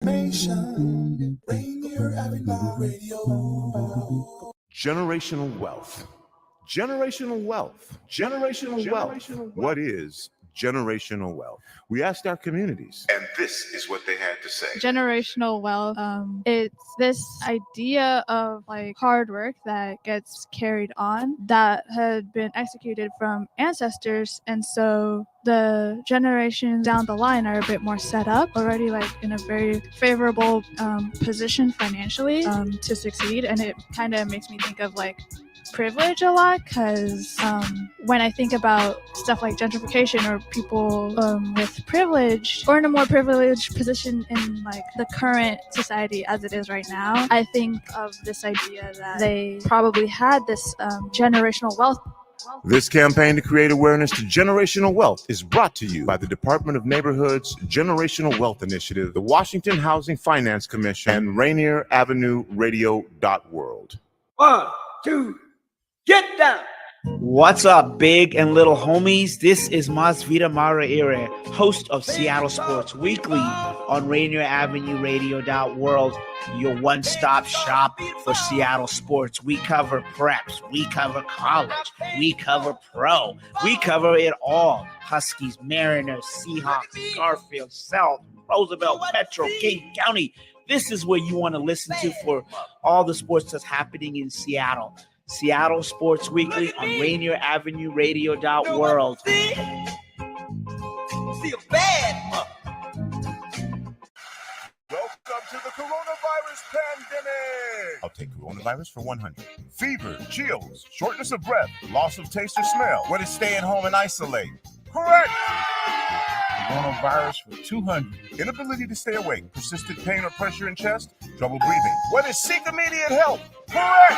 Rainier Avenue Radio. Generational wealth. Generational wealth. Generational wealth. What is generational wealth? We asked our communities, and this is what they had to say. Generational wealth, it's this idea of like hard work that gets carried on that had been executed from ancestors, and so the generations down the line are a bit more set up already, like in a very favorable position financially to succeed. And it kind of makes me think of like privilege a lot, because when I think about stuff like gentrification or people with privilege or in a more privileged position in like the current society as it is right now, I think of this idea that they probably had this generational wealth. This campaign to create awareness to generational wealth is brought to you by the Department of Neighborhood's Generational Wealth Initiative, the Washington Housing Finance Commission, and Rainier Avenue Radio World. 1, 2, get down! What's up, big and little homies? This is Masvita Maraire, host of Seattle Sports Weekly on Rainier Avenue Radio World, your one-stop shop for Seattle sports. We cover preps, we cover college, we cover pro, we cover it all. Huskies, Mariners, Seahawks, Garfield, South, Roosevelt, Metro, King County. This is where you want to listen to for all the sports that's happening in Seattle. Seattle Sports Weekly on Rainier Avenue Radio World. See a bad Welcome to the coronavirus pandemic. I'll take coronavirus for 100. Fever, chills, shortness of breath, loss of taste or smell. What is stay at home and isolate? Correct. Coronavirus for 200. Inability to stay awake, persistent pain or pressure in chest, trouble breathing. What is seek immediate help? Correct.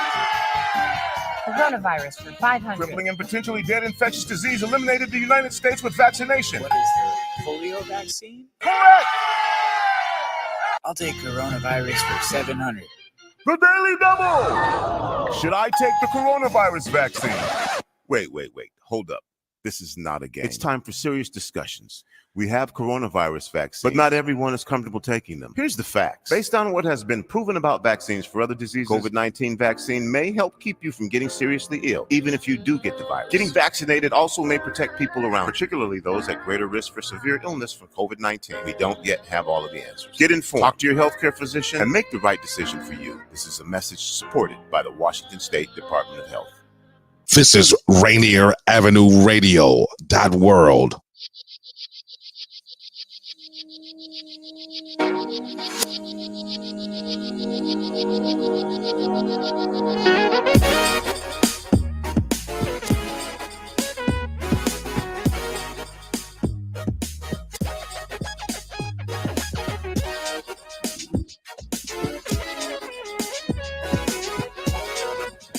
Coronavirus for 500. Crippling and potentially dead infectious disease eliminated the United States with vaccination. What is the polio vaccine? Correct. I'll take coronavirus for 700. The Daily Double. Should I take the coronavirus vaccine? Wait. Hold up. This is not a game. It's time for serious discussions. We have coronavirus vaccines, but not everyone is comfortable taking them. Here's the facts. Based on what has been proven about vaccines for other diseases, COVID-19 vaccine may help keep you from getting seriously ill, even if you do get the virus. Getting vaccinated also may protect people around, particularly those at greater risk for severe illness from COVID-19. We don't yet have all of the answers. Get informed, talk to your healthcare physician, and make the right decision for you. This is a message supported by the Washington State Department of Health. This is Rainier Avenue Radio World.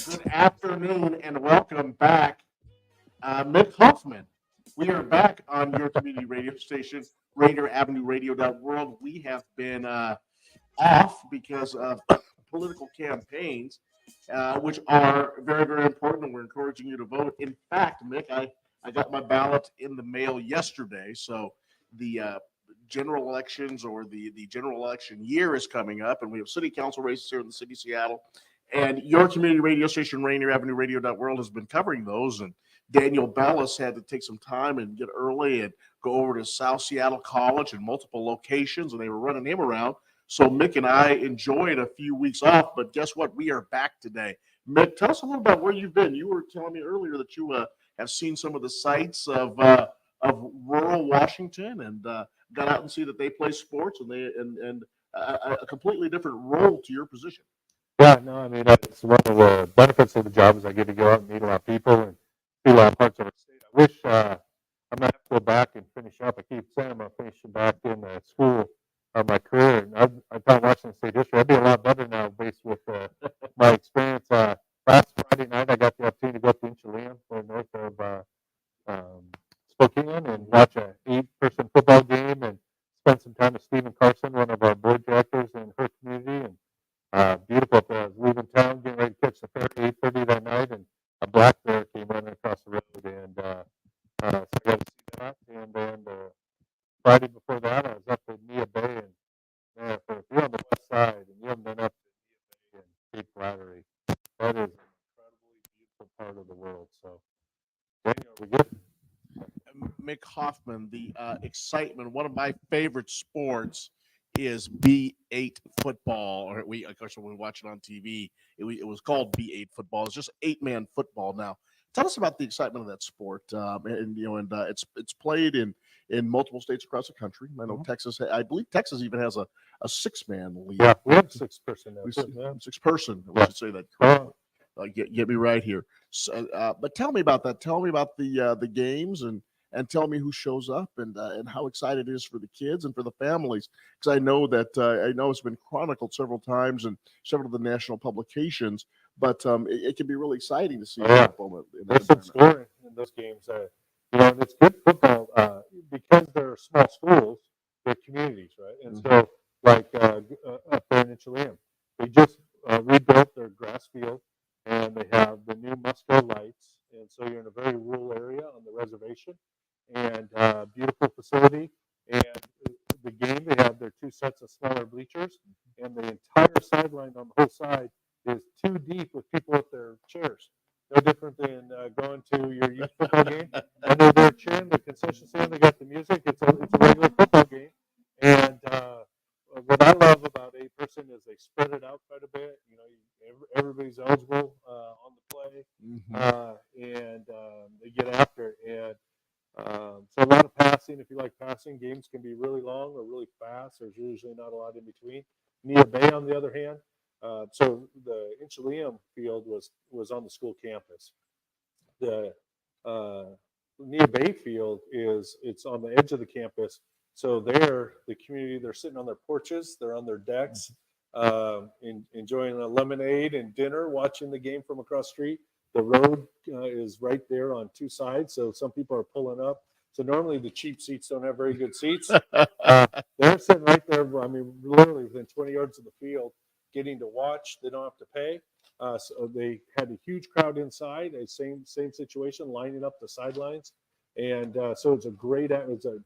Good afternoon and welcome back. Mick Hoffman. We are back on your community radio station, Rainier Avenue Radio World. We have been off because of political campaigns, which are very, very important, and we're encouraging you to vote. In fact, Mick, I got my ballot in the mail yesterday, so the general elections or the general election year is coming up, and we have city council races here in the city of Seattle. And your community radio station, Rainier Avenue Radio World, has been covering those. And Daniel Bellis had to take some time and get early and go over to South Seattle College in multiple locations, and they were running him around. So Mick and I enjoyed a few weeks off, but guess what? We are back today. Mick, tell us a little about where you've been. You were telling me earlier that you have seen some of the sites of rural Washington and got out and see that they play sports and a completely different role to your position. Yeah, no, I mean, it's one of the benefits of the job is I get to go out and meet a lot of people and see a lot of parts of the state. I wish I'm going to have to go back and finish up. I keep saying I'm going to finish back in school of my career. And I thought Washington State District, I'd be a lot better now based with my experience. Last Friday night, I got the opportunity to go up to Inchelium, north of Spokane, and watch an 8-person football game and spend some time with Stephen Carson, one of our board directors in her community. And beautiful. I was leaving town, getting ready to catch the ferry at 8:30 that night, and a black bear came running across the road, and so I got to see that. And then Friday before that, I was up in Nia Bay, and for Hoffman, the excitement. One of my favorite sports is B8 football. Or of course, when we watch it on TV, it was called B8 football. It's just 8-man football now. Tell us about the excitement of that sport, it's played in multiple states across the country. I know Texas. I believe Texas even has a 6-man league. Yeah, we have 6 person now. Six person. We should say that. Get me right here. So, but tell me about that. Tell me about the games and tell me who shows up and how excited it is for the kids and for the families. Because I know it's been chronicled several times in several of the national publications. But it can be really exciting to see. There's some scoring in those games. And it's good football because they're small schools. They're communities, right? And so, like up there in Chilean, they just rebuilt their grass field, and they have the new Musco lights. And so you're in a very rural area on the reservation, and beautiful facility. And the game, they have their 2 sets of smaller bleachers, and the entire sideline on the whole side is 2 deep with people with their chairs. No different than going to your youth football game. Under their chin, the concession stand, they got the music. It's a regular football game. And what I love about 8 person is they spread it out quite a bit. Everybody's eligible on the play, and they get after it. And so a lot of passing. If you like passing, games can be really long or really fast. There's usually not a lot in between. Nia Bay, on the other hand, so the Inchelium field was on the school campus. The Nia Bay field it's on the edge of the campus. So there, the community, they're sitting on their porches, they're on their decks, enjoying a lemonade and dinner, watching the game from across the street. The road is right there on 2 sides, so some people are pulling up. So normally the cheap seats don't have very good seats. They're sitting right there, literally within 20 yards of the field, getting to watch. They don't have to pay. So they had a huge crowd inside, same situation, lining up the sidelines. And so it's a great, it's a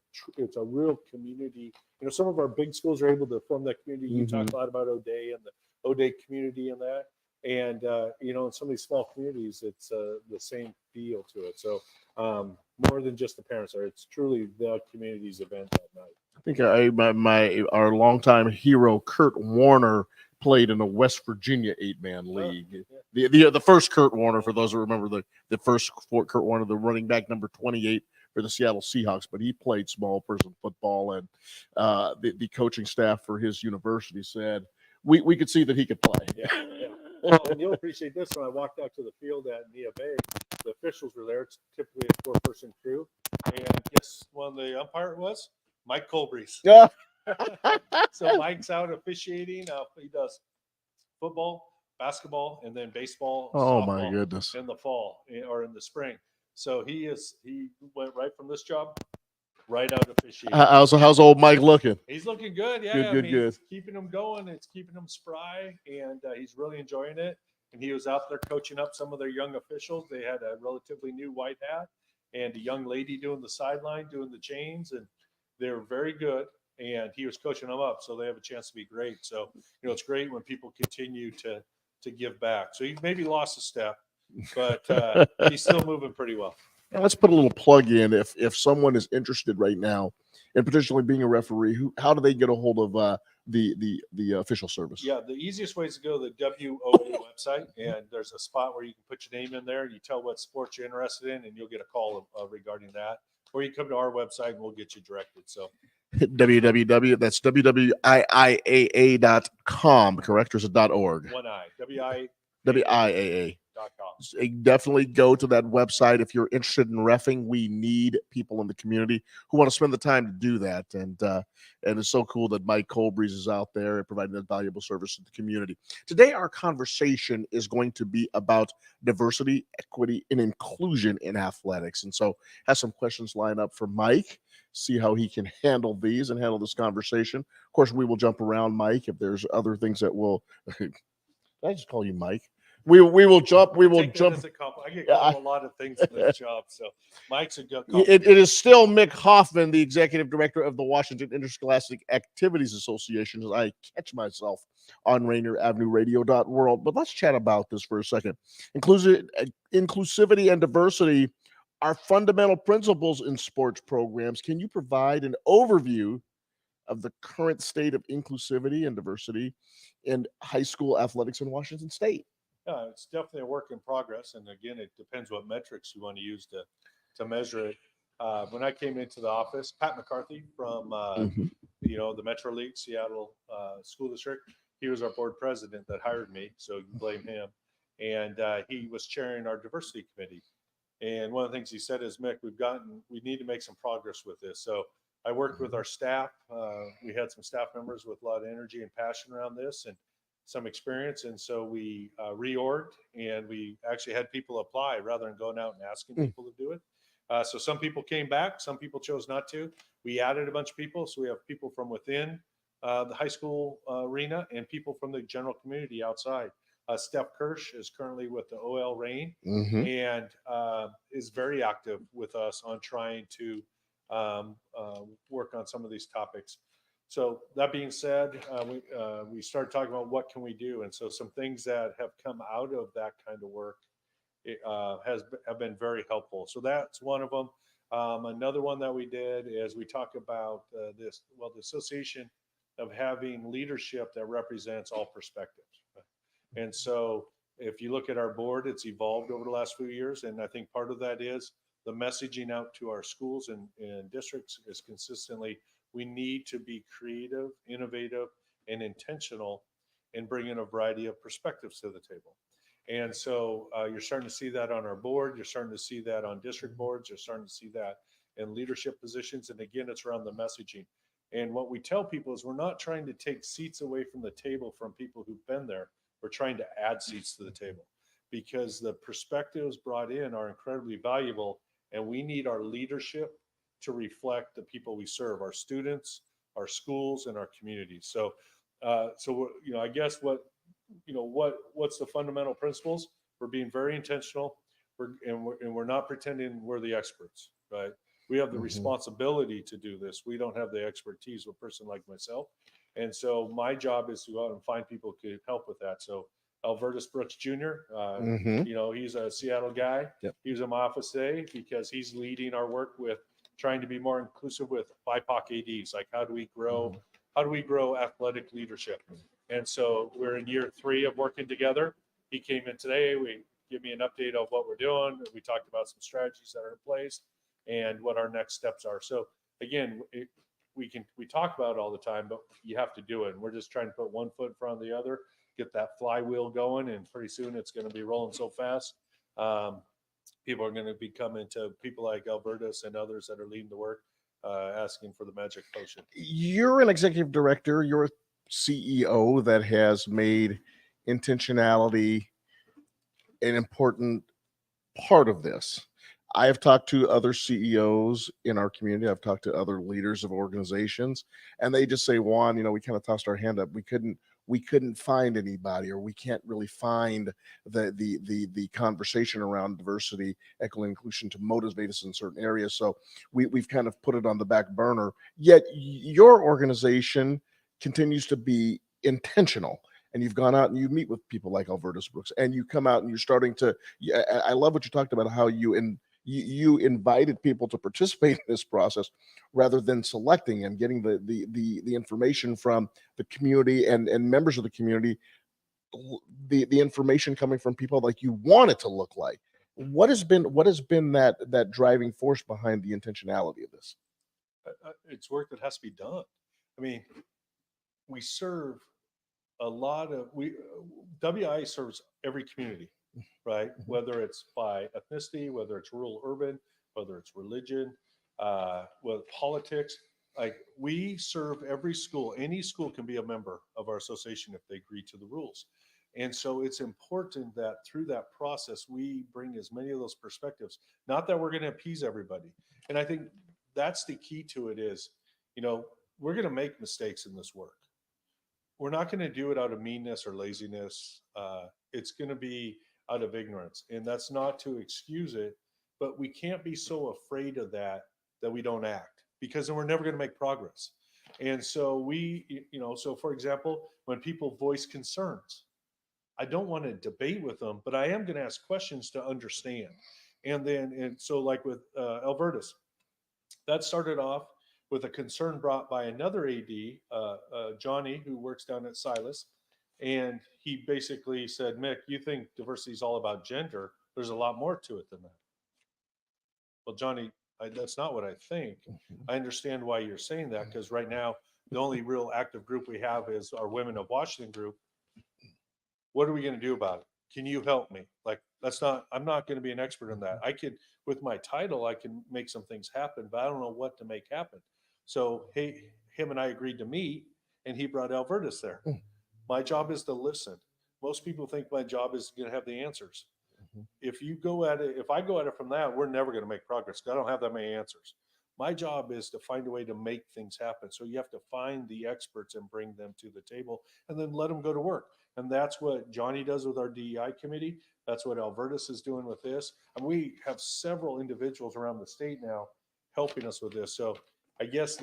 real community. Some of our big schools are able to form that community. You talk a lot about O'Day and the O'Day community and that. And, in some of these small communities, it's the same feel to it. So more than just the parents are, it's truly the community's event that night. I think our longtime hero, Kurt Warner, played in a West Virginia 8-man league. The first Kurt Warner, for those who remember the first Kurt Warner, the running back number 28 for the Seattle Seahawks, but he played small person football, and the coaching staff for his university said we could see that he could play. Well, and you'll appreciate this. When I walked out to the field at Nia Bay, the officials were there. It's typically a 4-person crew, and guess one of the umpire was? Mike Colbreeze. Yeah. So Mike's out officiating. He does football, basketball, and then baseball. Oh my goodness! In the fall or in the spring. So he went right from this job right out officiating. How's old Mike looking? He's looking good. Yeah, good. It's keeping him going. It's keeping him spry, and he's really enjoying it. And he was out there coaching up some of their young officials. They had a relatively new white hat and a young lady doing the sideline, doing the chains, and they were very good. And he was coaching them up, so they have a chance to be great. So, it's great when people continue to give back. So he maybe lost a step, but he's still moving pretty well. And let's put a little plug in. If someone is interested right now in potentially being a referee, how do they get a hold of the official service? Yeah, the easiest way is to go to the WOA website, and there's a spot where you can put your name in there. You tell what sports you're interested in, and you'll get a call regarding that. Or you come to our website, and we'll get you directed. So www. That's WWIAA.com, correct? Or is it .org? One I. WIAA. Definitely go to that website if you're interested in reffing. We need people in the community who want to spend the time to do that, and it's so cool that Mike Colbreeze is out there and providing that valuable service to the community. Today, our conversation is going to be about diversity, equity, and inclusion in athletics, and so have some questions lined up for Mike. See how he can handle these and handle this conversation. Of course, we will jump around, Mike, if there's other things that will. Did I just call you Mike? We will jump. We will jump. I get called a lot of things in this job, so Mike's a good. It is still Mick Hoffman, the executive director of the Washington Interscholastic Activities Association, as I catch myself on Rainier Avenue Radio.world. But let's chat about this for a second. Inclusivity and diversity our fundamental principles in sports programs. Can you provide an overview of the current state of inclusivity and diversity in high school athletics in Washington State? Yeah, it's definitely a work in progress. And again, it depends what metrics you want to use to measure it. When I came into the office, Pat McCarthy from, the Metro League, Seattle School District, he was our board president that hired me, so you can blame him. And he was chairing our diversity committee. And one of the things he said is, Mick, we need to make some progress with this. So I worked with our staff. We had some staff members with a lot of energy and passion around this and some experience. And so we reorged, and we actually had people apply rather than going out and asking people to do it. So some people came back, some people chose not to. We added a bunch of people. So we have people from within the high school arena and people from the general community outside. Steph Kirsch is currently with the OL Reign and is very active with us on trying to work on some of these topics. So that being said, we started talking about what can we do, and so some things that have come out of that kind of work have been very helpful. So that's one of them. Another one that we did is we talk about the association of having leadership that represents all perspectives. And so if you look at our board, it's evolved over the last few years. And I think part of that is the messaging out to our schools and districts is consistently, we need to be creative, innovative, and intentional in bringing a variety of perspectives to the table. And so you're starting to see that on our board. You're starting to see that on district boards. You're starting to see that in leadership positions. And again, it's around the messaging. And what we tell people is we're not trying to take seats away from the table from people who've been there. We're trying to add seats to the table because the perspectives brought in are incredibly valuable, and we need our leadership to reflect the people we serve, our students, our schools, and our communities. So, I guess what's the fundamental principles? We're being very intentional, we're not pretending we're the experts, right? We have the responsibility to do this. We don't have the expertise with a person like myself. And so my job is to go out and find people who can help with that. So Albertus Brooks Jr., he's a Seattle guy. Yep. He was in my office today because he's leading our work with trying to be more inclusive with BIPOC ADs. Like how do we grow athletic leadership? And so we're in year 3 of working together. He came in today. We give me an update of what we're doing. We talked about some strategies that are in place and what our next steps are. So again, we talk about it all the time, but you have to do it. And we're just trying to put one foot in front of the other, get that flywheel going, and pretty soon it's going to be rolling so fast. People are going to be coming to people like Albertus and others that are leading the work, asking for the magic potion. You're an executive director. You're a CEO that has made intentionality an important part of this. I have talked to other CEOs in our community. I've talked to other leaders of organizations, and they just say, Juan, we kind of tossed our hand up. We couldn't find anybody, or we can't really find the conversation around diversity, equity, and inclusion to motivate us in certain areas. So we've kind of put it on the back burner. Yet your organization continues to be intentional. And you've gone out and you meet with people like Albertus Brooks, and you come out and you're starting to. I love what you talked about, how you invited people to participate in this process rather than selecting and getting the information from the community and members of the community, the information coming from people like you want it to look like. What has been that driving force behind the intentionality of this? It's work that has to be done. I mean, we serve a lot of WIAA serves every community, right? Whether it's by ethnicity, whether it's rural, urban, whether it's religion, with politics. Like we serve every school. Any school can be a member of our association if they agree to the rules. And so it's important that through that process, we bring as many of those perspectives, not that we're going to appease everybody. And I think that's the key to it is, we're going to make mistakes in this work. We're not going to do it out of meanness or laziness. It's going to be out of ignorance. And that's not to excuse it, but we can't be so afraid of that we don't act, because then we're never going to make progress. And so so for example, when people voice concerns, I don't want to debate with them, but I am going to ask questions to understand. And so like with Albertus, that started off with a concern brought by another AD, Johnny, who works down at Silas. And he basically said, Mick, you think diversity is all about gender. There's a lot more to it than that. Well, Johnny, that's not what I think. I understand why you're saying that, because right now, the only real active group we have is our Women of Washington group. What are we going to do about it? Can you help me? Like, I'm not going to be an expert in that. I could, with my title, I can make some things happen, but I don't know what to make happen. So, him and I agreed to meet, and he brought Albertus there. My job is to listen. Most people think my job is going to have the answers. If I go at it from that, we're never going to make progress. I don't have that many answers. My job is to find a way to make things happen. So you have to find the experts and bring them to the table and then let them go to work. And that's what Johnny does with our DEI committee. That's what Albertus is doing with this. And we have several individuals around the state now helping us with this. So I guess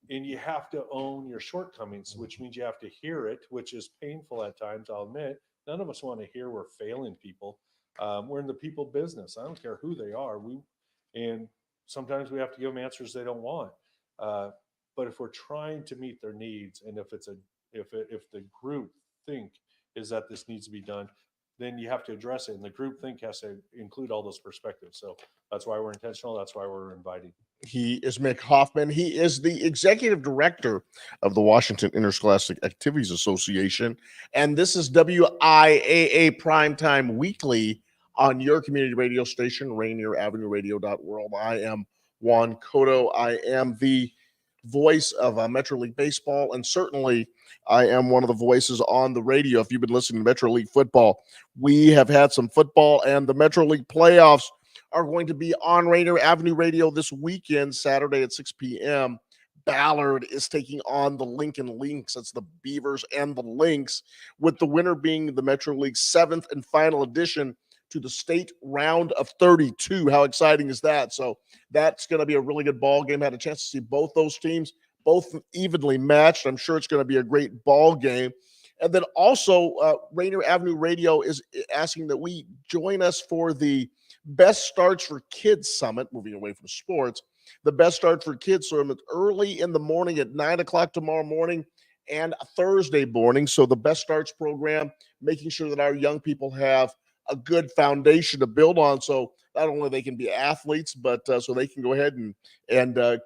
and you have to own your shortcomings, which means you have to hear it, which is painful at times, I'll admit. None of us want to hear we're failing people. We're in the people business. I don't care who they are. And sometimes we have to give them answers they don't want. But if we're trying to meet their needs, and if the group think is that this needs to be done, then you have to address it. And the group think has to include all those perspectives. So that's why we're intentional. That's why we're inviting. He is Mick Hoffman. He is the executive director of the Washington Interscholastic Activities Association. And this is WIAA Primetime Weekly on your community radio station, Rainier Avenue Radio.world. I am Juan Cotto. I am the voice of Metro League Baseball, and certainly I am one of the voices on the radio. If you've been listening to Metro League football, we have had some football, and the Metro League playoffs are going to be on Rainier Avenue Radio this weekend, Saturday at 6 p.m. Ballard is taking on the Lincoln Lynx. That's the Beavers and the Lynx, with the winner being the Metro League's 7th and final addition to the state round of 32. How exciting is that? So that's going to be a really good ball game. I had a chance to see both those teams, both evenly matched. I'm sure it's going to be a great ball game. And then also, Rainier Avenue Radio is asking that we join us for the Best Starts for Kids Summit, moving away from sports. The Best Start for Kids Summit early in the morning at 9 o'clock tomorrow morning and Thursday morning. So the Best Starts program, making sure that our young people have a good foundation to build on. So not only they can be athletes, but so they can go ahead and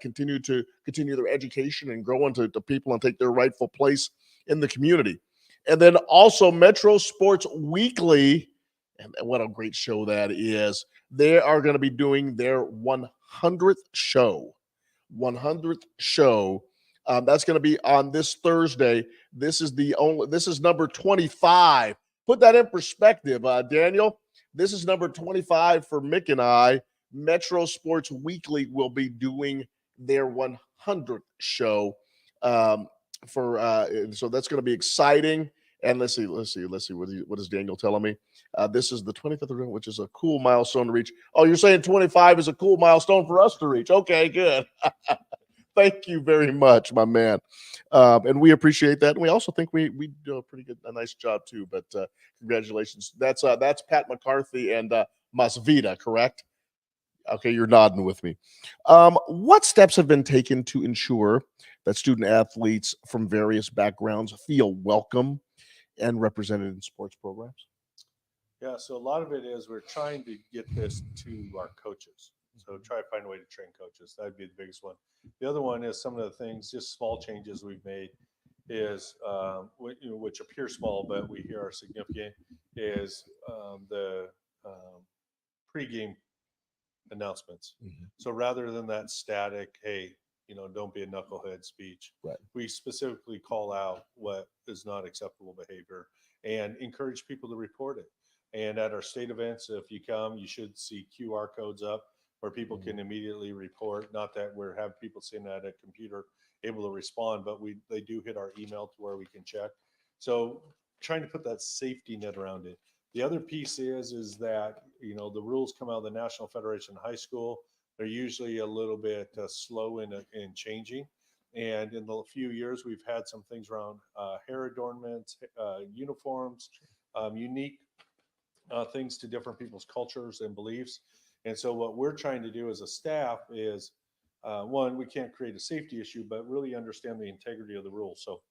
continue their education and grow into people and take their rightful place in the community. And then also Metro Sports Weekly, and what a great show that is. They are going to be doing their 100th show. 100th show. That's going to be on this Thursday. This is number 25. Put that in perspective, Daniel. This is number 25 for Mick and I. Metro Sports Weekly will be doing their 100th show. So that's going to be exciting. And let's see. What is Daniel telling me? This is the 25th, which is a cool milestone to reach. Oh, you're saying 25 is a cool milestone for us to reach. Okay, good. Thank you very much, my man. And we appreciate that. And we also think we do a nice job too. But congratulations. That's Pat McCarthy and Masvita, correct? Okay, you're nodding with me. What steps have been taken to ensure that student athletes from various backgrounds feel welcome and represented in sports programs? Yeah, so a lot of it is we're trying to get this to our coaches. So try to find a way to train coaches. That'd be the biggest one. The other one is some of the things, just small changes we've made is, which appear small, but we hear are significant, is the pregame announcements. Mm-hmm. So rather than that static, hey, don't be a knucklehead speech. Right. We specifically call out what is not acceptable behavior and encourage people to report it. And at our state events, if you come, you should see QR codes up where people can immediately report. Not that we're having people sitting at a computer able to respond, but they do hit our email to where we can check. So trying to put that safety net around it. The other piece is that, the rules come out of the National Federation of High School. They're usually a little bit slow in changing. And in the few years, we've had some things around hair adornments, uniforms, unique things to different people's cultures and beliefs. And so what we're trying to do as a staff is, one, we can't create a safety issue, but really understand the integrity of the rules. So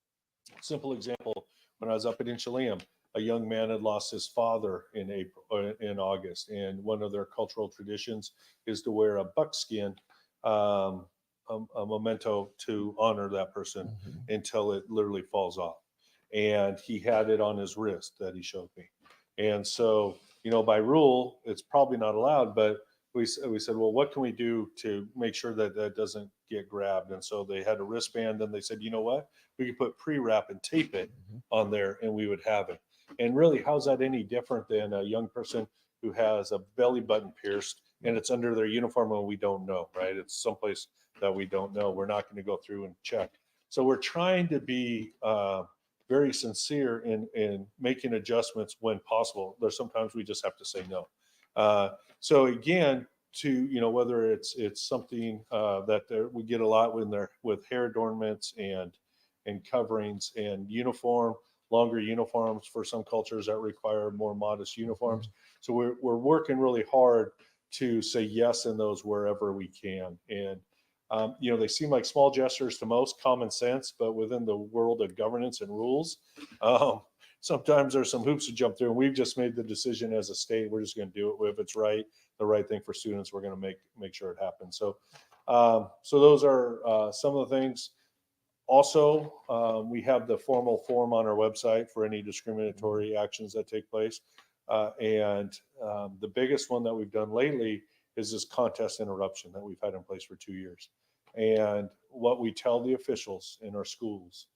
simple example, when I was up at Inchelium, a young man had lost his father in August, and one of their cultural traditions is to wear a buckskin, a memento to honor that person until it literally falls off. And he had it on his wrist that he showed me. And so, by rule, it's probably not allowed, but we said, well, what can we do to make sure that that doesn't get grabbed? And so they had a wristband, and they said, you know what? We could put pre-wrap and tape it on there, and we would have it. And really, how's that any different than a young person who has a belly button pierced and it's under their uniform and we don't know, right? It's someplace that we don't know. We're not going to go through and check. So we're trying to be very sincere in making adjustments when possible. There's sometimes we just have to say no. So again, to whether it's something that we get a lot with hair adornments and coverings and longer uniforms for some cultures that require more modest uniforms. So we're working really hard to say yes in those wherever we can. And they seem like small gestures to most, common sense, but within the world of governance and rules, sometimes there's some hoops to jump through. And we've just made the decision as a state, we're just going to do it. If it's the right thing for students, we're going to make sure it happens. So those are some of the things. Also, we have the formal form on our website for any discriminatory actions that take place. And the biggest one that we've done lately is this contest interruption that we've had in place for 2 years. And what we tell the officials in our schools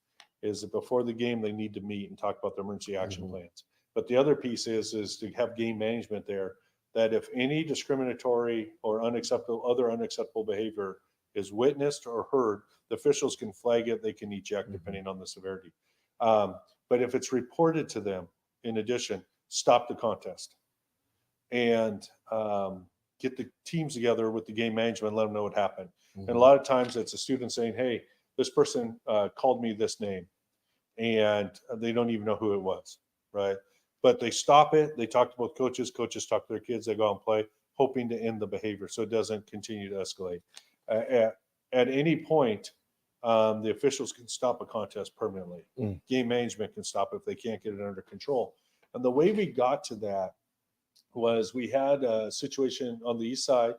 is that before the game, they need to meet and talk about their emergency action plans. But the other piece is to have game management there, that if any discriminatory or other unacceptable behavior is witnessed or heard, the officials can flag it, they can eject depending on the severity. But if it's reported to them, in addition, stop the contest and get the teams together with the game management, let them know what happened. And a lot of times it's a student saying, hey, this person called me this name, and they don't even know who it was, right? But they stop it, they talk to both coaches talk to their kids, they go out and play, hoping to end the behavior so it doesn't continue to escalate. At any point, the officials can stop a contest permanently. Game management can stop it if they can't get it under control. And the way we got to that was we had a situation on the east side,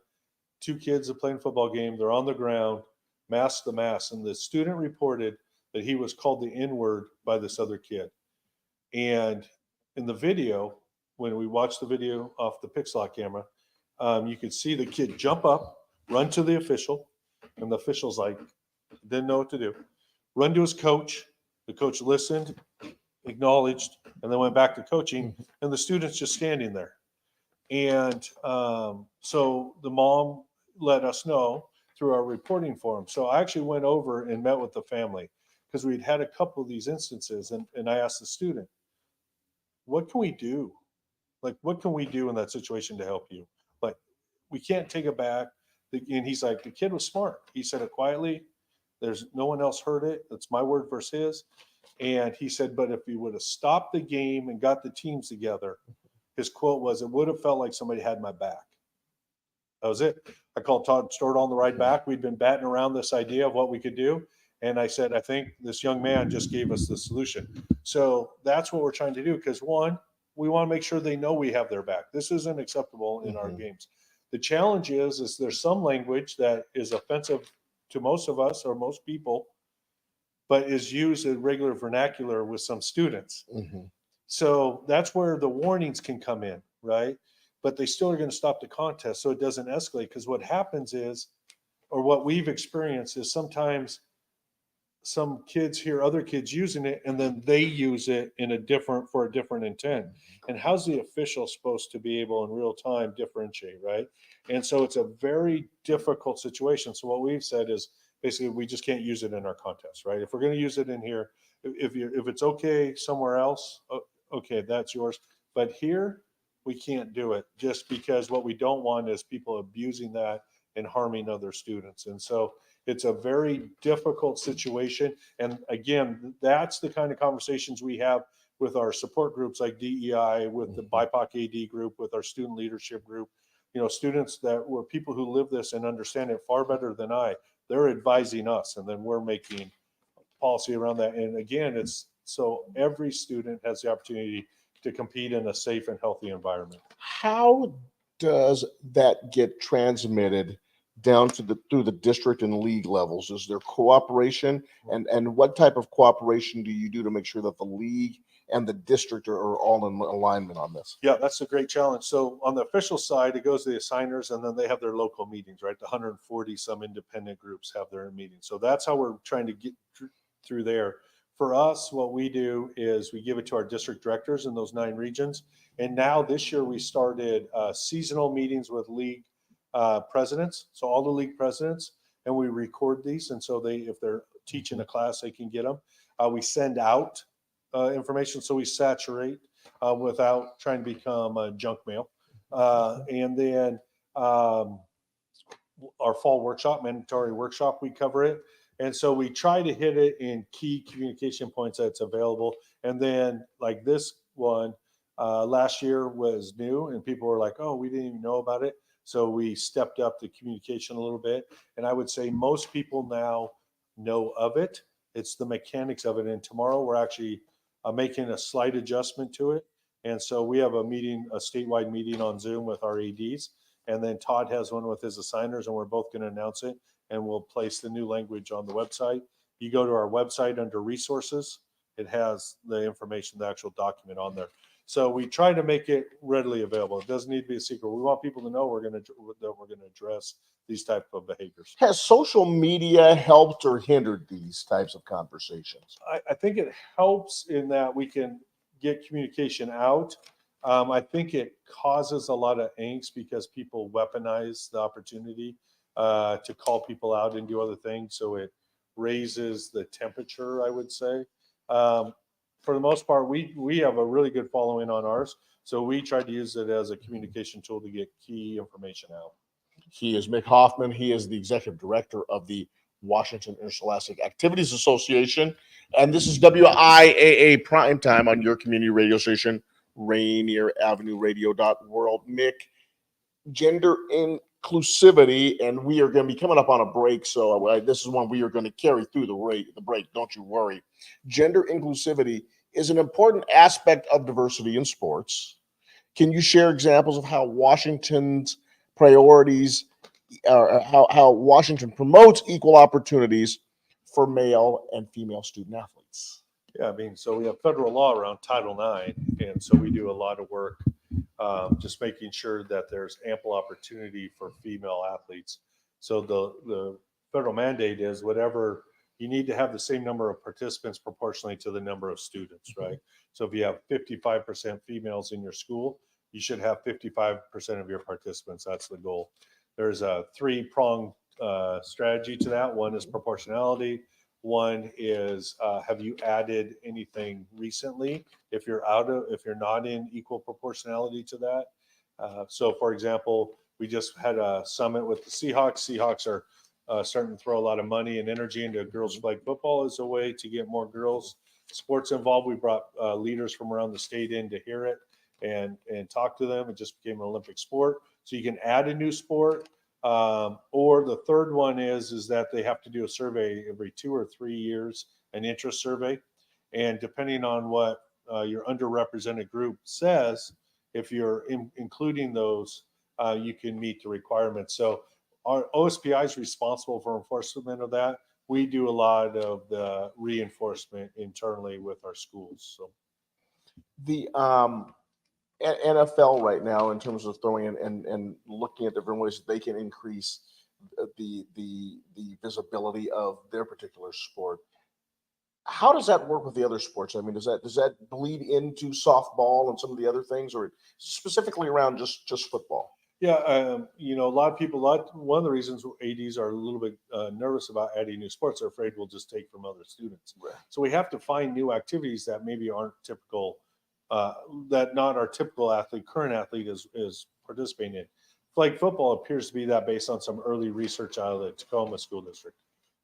2 kids are playing a football game, they're on the ground, mask to mask, and the student reported that he was called the N-word by this other kid. And in the video, when we watched the video off the Pixlot camera, you could see the kid jump up, run to the official, and the official's like, didn't know what to do. Run to his coach. The coach listened, acknowledged, and then went back to coaching, and the student's just standing there. And so the mom let us know through our reporting forum. So I actually went over and met with the family because we'd had a couple of these instances, and I asked the student, what can we do? Like, what can we do in that situation to help you? Like, we can't take it back. And he's like, the kid was smart. He said it quietly. There's no one else heard it. That's my word versus his. And he said, but if he would have stopped the game and got the teams together, his quote was, it would have felt like somebody had my back. That was it. I called Todd Stewart on the ride back. We'd been batting around this idea of what we could do. And I said, I think this young man just gave us the solution. So that's what we're trying to do. Because one, we want to make sure they know we have their back. This isn't acceptable in our games. The challenge is there's some language that is offensive to most of us or most people, but is used in regular vernacular with some students. So that's where the warnings can come in, right? But they still are going to stop the contest so it doesn't escalate. Because what happens is, or what we've experienced is sometimes some kids hear other kids using it and then they use it for a different intent. And how's the official supposed to be able in real time differentiate, right? And so it's a very difficult situation. So what we've said is basically we just can't use it in our contest, right? If we're going to use it in here, if it's okay somewhere else, okay, that's yours. But here we can't do it just because what we don't want is people abusing that and harming other students. And so it's a very difficult situation. And again, that's the kind of conversations we have with our support groups like DEI, with the BIPOC AD group, with our student leadership group, students that were people who live this and understand it far better than I, they're advising us, and then we're making policy around that. And again, it's so every student has the opportunity to compete in a safe and healthy environment. How does that get transmitted down to through the district and league levels? Is there cooperation, and what type of cooperation do you do to make sure that the league and the district are all in alignment on this? Yeah, that's a great challenge. So on the official side, it goes to the assigners, and then they have their local meetings, right? The 140 some independent groups have their meetings. So that's how we're trying to get through there. For us, what we do is we give it to our district directors in those 9 regions. And now this year we started seasonal meetings with league presidents. So all the league presidents, and we record these. And so if they're teaching a class, they can get them. We send out information, so we saturate without trying to become junk mail. And then our fall workshop, mandatory workshop, we cover it. And so we try to hit it in key communication points that's available. And then like this one last year was new, and people were like, oh, we didn't even know about it. So we stepped up the communication a little bit. And I would say most people now know of it. It's the mechanics of it. And tomorrow we're actually making a slight adjustment to it. And so we have a statewide meeting on Zoom with our ADs. And then Todd has one with his assigners, and we're both going to announce it. And we'll place the new language on the website. You go to our website under resources, it has the information, the actual document on there. So we try to make it readily available. It doesn't need to be a secret. We want people to know that we're going to address these type of behaviors. Has social media helped or hindered these types of conversations? I think it helps in that we can get communication out. I think it causes a lot of angst because people weaponize the opportunity to call people out and do other things. So it raises the temperature, I would say. For the most part, we have a really good following on ours. So we try to use it as a communication tool to get key information out. He is Mick Hoffman. He is the executive director of the Washington Interscholastic Activities Association. And this is WIAA Primetime on your community radio station, Rainier Avenue Radio.world. Mick, gender inclusivity, and we are going to be coming up on a break, so this is one we are going to carry through the break, don't you worry. Gender inclusivity is an important aspect of diversity in sports. Can you share examples of how Washington's priorities, how Washington promotes equal opportunities for male and female student athletes? Yeah, so we have federal law around Title IX, and so we do a lot of work just making sure that there's ample opportunity for female athletes. So the federal mandate is whatever, you need to have the same number of participants proportionally to the number of students, right? So if you have 55% females in your school, you should have 55% of your participants. That's the goal. There's a 3-pronged strategy to that. One is proportionality. One is, have you added anything recently? If you're not in equal proportionality to that. So for example, we just had a summit with the Seahawks. Seahawks are starting to throw a lot of money and energy into girls flag football as a way to get more girls sports involved. We brought leaders from around the state in to hear it and talk to them. It just became an Olympic sport. So you can add a new sport. Or the third one is that they have to do a survey every 2 or 3 years, an interest survey. And depending on what your underrepresented group says, if you're including those, you can meet the requirements. So our OSPI is responsible for enforcement of that. We do a lot of the reinforcement internally with our schools. So the NFL right now, in terms of throwing in and looking at different ways that they can increase the visibility of their particular sport. How does that work with the other sports? I mean, does that bleed into softball and some of the other things, or specifically around just football? Yeah, a lot of people. One of the reasons ADs are a little bit nervous about adding new sports, they're afraid we'll just take from other students. Right. So we have to find new activities that maybe aren't typical, that not our typical current athlete is participating in. Flag football appears to be that based on some early research out of the Tacoma School District.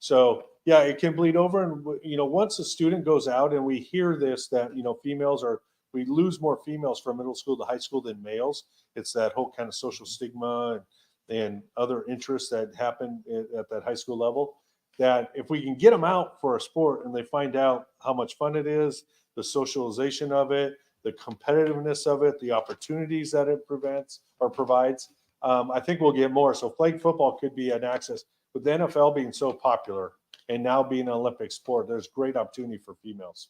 So yeah, it can bleed over. And, once a student goes out and we hear this, that, we lose more females from middle school to high school than males. It's that whole kind of social stigma and other interests that happen at that high school level, that if we can get them out for a sport and they find out how much fun it is, the socialization of it, the competitiveness of it, the opportunities that it provides, I think we'll get more. So flag football could be an access. With the NFL being so popular and now being an Olympic sport, there's great opportunity for females.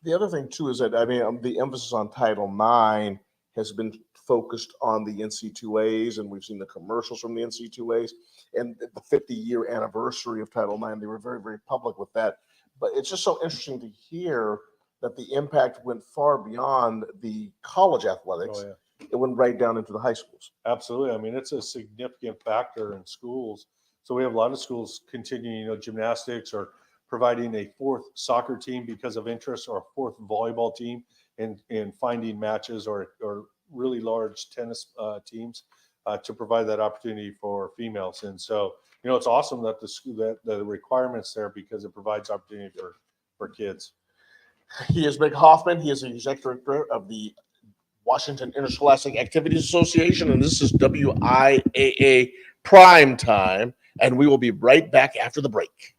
The other thing, too, is that, the emphasis on Title IX has been focused on the NC2As, and we've seen the commercials from the NC2As. And the 50-year anniversary of Title IX, they were very, very public with that. But it's just so interesting to hear that the impact went far beyond the college athletics. Oh, yeah. It went right down into the high schools. Absolutely. I mean, it's a significant factor in schools. So we have a lot of schools continuing, gymnastics, or providing a fourth soccer team because of interest, or a fourth volleyball team, and finding matches or really large tennis teams to provide that opportunity for females. And so, it's awesome that the requirements there, because it provides opportunity for kids. He is Mick Hoffman. He is the executive director of the Washington Interscholastic Activities Association, and this is WIAA Primetime, and we will be right back after the break.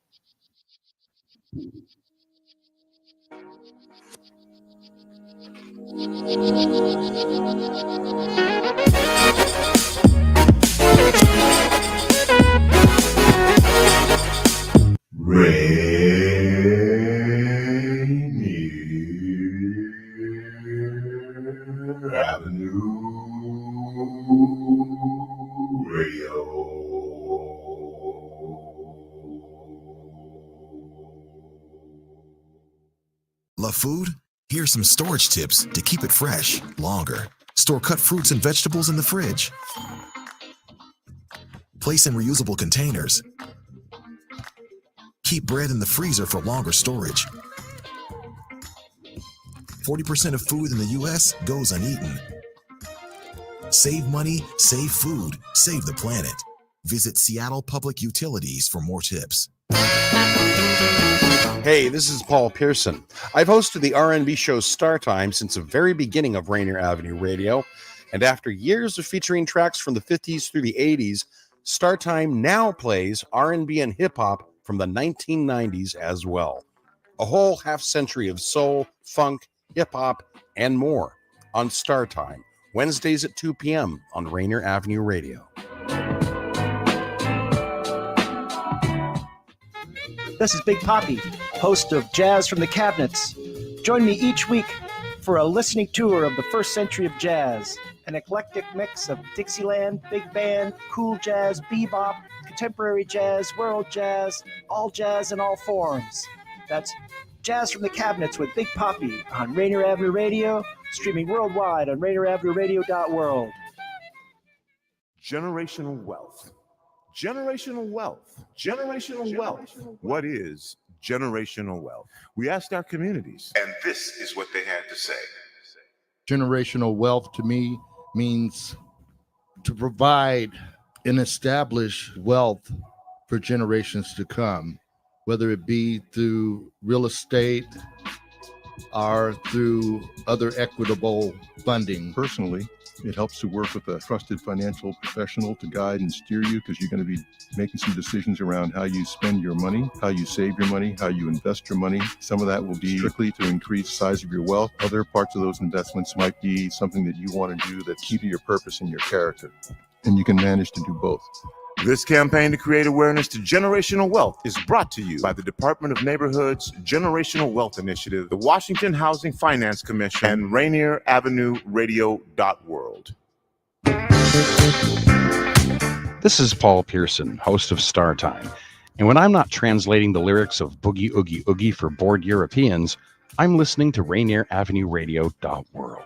Rainier Avenue Radio. Love food? Here's some storage tips to keep it fresh longer. Store cut fruits and vegetables in the fridge. Place in reusable containers. Keep bread in the freezer for longer storage. 40% of food in the U.S. goes uneaten. Save money, save food, save the planet. Visit Seattle Public Utilities for more tips. Hey, this is Paul Pearson. I've hosted the R&B show Star Time since the very beginning of Rainier Avenue Radio, and after years of featuring tracks from the 50s through the 80s, Star Time now plays R&B and hip-hop from the 1990s as well. A whole half-century of soul, funk, hip-hop, and more on Star Time, Wednesdays at 2 p.m. on Rainier Avenue Radio. This is Big Poppy, host of Jazz from the Cabinets. Join me each week for a listening tour of the first century of jazz, an eclectic mix of Dixieland, big band, cool jazz, bebop, contemporary jazz, world jazz, in all forms. That's Jazz from the Cabinets with Big Poppy on Rainier Avenue Radio, streaming worldwide on RainierAvenueRadio.world. Generational wealth. Generational wealth. Generational wealth. What is generational wealth? We asked our communities, and this is what they had to say. Generational wealth to me means to provide and establish wealth for generations to come, whether it be through real estate or through other equitable funding. Personally, it helps to work with a trusted financial professional to guide and steer you, because you're going to be making some decisions around how you spend your money, how you save your money, how you invest your money. Some of that will be strictly to increase the size of your wealth. Other parts of those investments might be something that you want to do that's key to your purpose and your character. And you can manage to do both. This campaign to create awareness to generational wealth is brought to you by the Department of Neighborhood's Generational Wealth Initiative, the Washington Housing Finance Commission, and Rainier Avenue Radio.world. This is Paul Pearson, host of Star Time. And when I'm not translating the lyrics of Boogie Oogie Oogie for bored Europeans, I'm listening to Rainier Avenue Radio.world.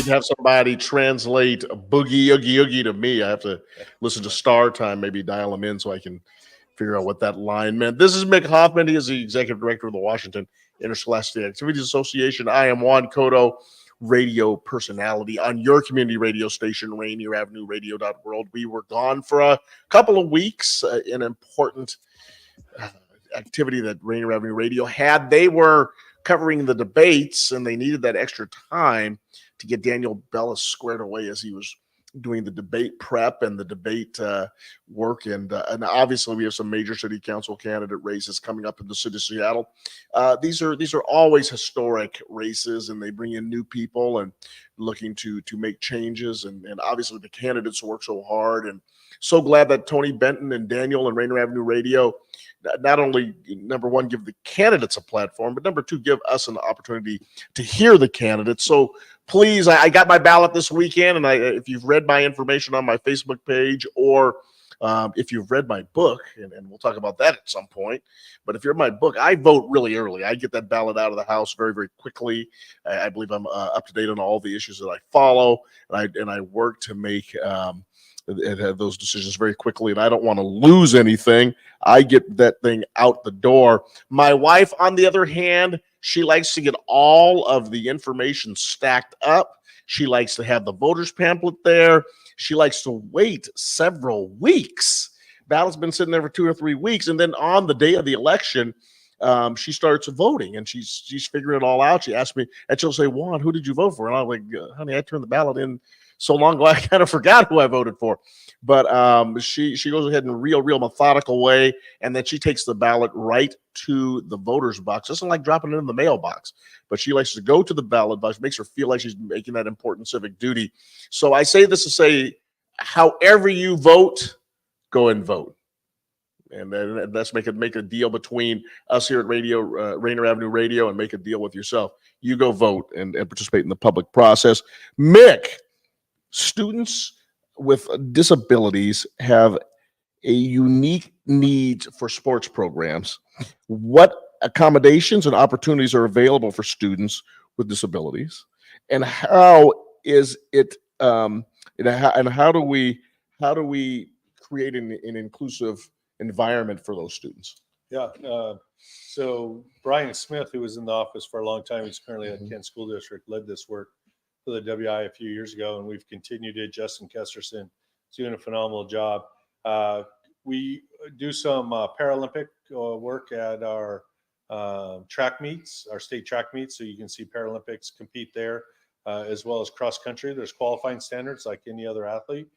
could have somebody translate boogie, oogie, oogie to me. I have to listen to Star Time, maybe dial them in so I can figure out what that line meant. This is Mick Hoffman. He is the executive director of the Washington Interscholastic Activities Association. I am Juan Cotto, radio personality on your community radio station, Rainier Avenue Radio.world. We were gone for a couple of weeks, an important activity that Rainier Avenue Radio had. They were covering the debates, and they needed that extra time to get Daniel Bellis squared away as he was doing the debate prep and the debate work. And obviously we have some major city council candidate races coming up in the city of Seattle. These are always historic races, and they bring in new people and looking to make changes. And obviously the candidates work so hard, and so glad that Tony Benton and Daniel and Rainier Avenue Radio not only, number one, give the candidates a platform, but number two, give us an opportunity to hear the candidates. So please, I got my ballot this weekend, and if you've read my information on my Facebook page, or if you've read my book, and we'll talk about that at some point, but if you're in my book, I vote really early. I get that ballot out of the house very, very quickly. I believe I'm up to date on all the issues that I follow, and I work to make those decisions very quickly, and I don't want to lose anything. I get that thing out the door. My wife, on the other hand, she likes to get all of the information stacked up. She likes to have the voters pamphlet there. She likes to wait several weeks. Ballot's been sitting there for 2 or 3 weeks, and then on the day of the election, she starts voting, and she's figuring it all out. She asks me, and she'll say, "Juan, who did you vote for?" And I'm like, "Honey, I turned the ballot in so long ago, I kind of forgot who I voted for." But she goes ahead in a real methodical way, and then she takes the ballot right to the voter's box. Doesn't like dropping it in the mailbox, but she likes to go to the ballot box. Makes her feel like she's making that important civic duty. So I say this to say, however you vote, go and vote. And then let's make a deal between us here at Rainier Avenue Radio, and make a deal with yourself. You go vote and participate in the public process. Mick, students with disabilities have a unique need for sports programs. What accommodations and opportunities are available for students with disabilities, and how is it? And how do we create an inclusive environment for those students? Yeah. So Brian Smith, who was in the office for a long time, he's currently at Kent School District, led this work for the WI a few years ago, and we've continued it. Justin Kesterson is doing a phenomenal job. We do some Paralympic work at our track meets, our state track meets, so you can see Paralympics compete there, as well as cross country. There's qualifying standards like any other athlete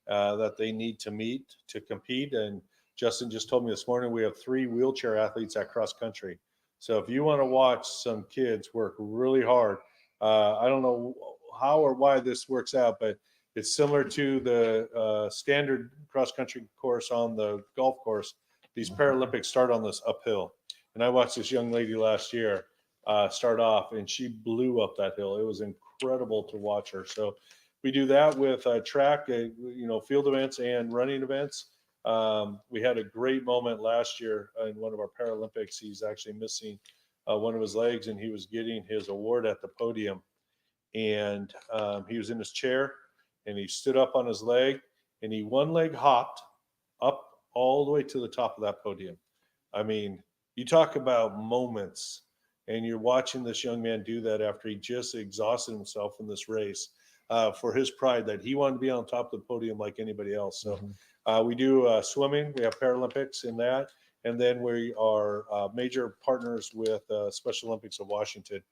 that they need to meet to compete. And Justin just told me this morning we have 3 wheelchair athletes at cross country. So if you want to watch some kids work really hard, I don't know how or why this works out, but it's similar to the standard cross-country course on the golf course. These Paralympics start on this uphill. And I watched this young lady last year start off, and she blew up that hill. It was incredible to watch her. So we do that with track, field events and running events. We had a great moment last year in one of our Paralympics. He's actually missing one of his legs, and he was getting his award at the podium. And he was in his chair, and he stood up on his leg, and he one leg hopped up all the way to the top of that podium. I mean, you talk about moments, and you're watching this young man do that after he just exhausted himself in this race for his pride that he wanted to be on top of the podium like anybody else. So we do swimming. We have Paralympics in that. And then we are major partners with Special Olympics of Washington.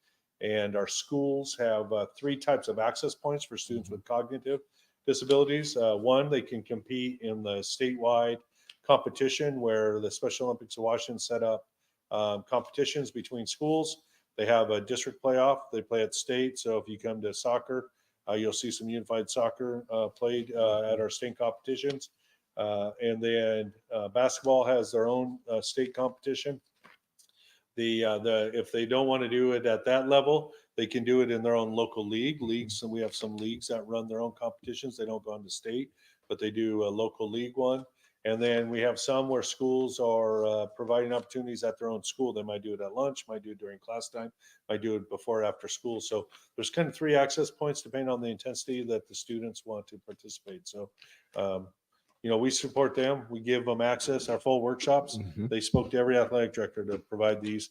And our schools have 3 types of access points for students with cognitive disabilities. One, they can compete in the statewide competition where the Special Olympics of Washington set up competitions between schools. They have a district playoff. They play at state. So if you come to soccer, you'll see some unified soccer played at our state competitions. And then basketball has their own state competition. If they don't want to do it at that level, they can do it in their own local leagues. And we have some leagues that run their own competitions. They don't go on to state, but they do a local league one. And then we have some where schools are providing opportunities at their own school. They might do it at lunch, might do it during class time, might do it before or after school. So there's kind of 3 access points depending on the intensity that the students want to participate. So, we support them. We give them access, our full workshops. Mhm. They spoke to every athletic director to provide these.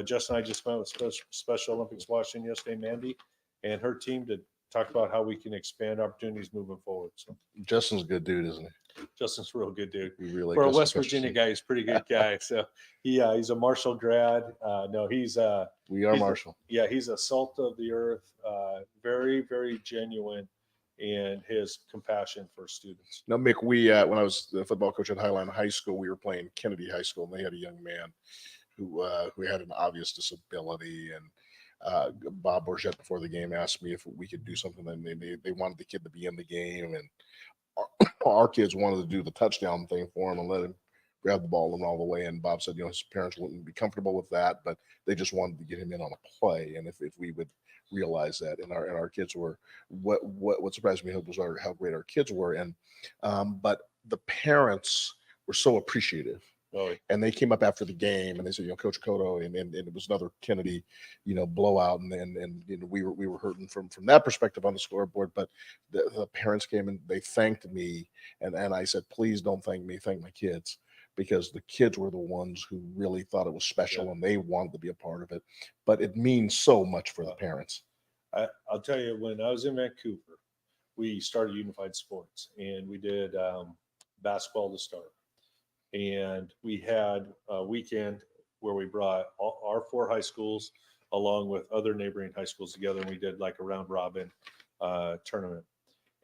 Justin and I just met with Special Olympics Washington yesterday, Mandy, and her team to talk about how we can expand opportunities moving forward. So Justin's a good dude, isn't he? Justin's a real good dude. We really For a like West Justin. Virginia guy, he's a pretty good guy. So he's a Marshall grad. We are Marshall. He's a salt of the earth. Very, very genuine in his compassion for students. Now, Mick, we when I was the football coach at Highline High School, we were playing Kennedy High School, and they had a young man who had an obvious disability. And Bob Bourget before the game asked me if we could do something. And they wanted the kid to be in the game, and our kids wanted to do the touchdown thing for him and let him grab the ball and all the way. And Bob said, his parents wouldn't be comfortable with that, but they just wanted to get him in on a play. And if we would realize that, and our kids were what surprised me was how great our kids were. And but the parents were so appreciative. Oh, and they came up after the game and they said, Coach Cotto, and it was another Kennedy, blowout, and we were hurting from that perspective on the scoreboard. But the parents came and they thanked me, and I said, please don't thank me, thank my kids, because the kids were the ones who really thought it was special and they wanted to be a part of it. But it means so much for the parents. I'll tell you, when I was in Vancouver, we started Unified Sports, and we did basketball to start. And we had a weekend where we brought our 4 high schools along with other neighboring high schools together, and we did like a round robin tournament.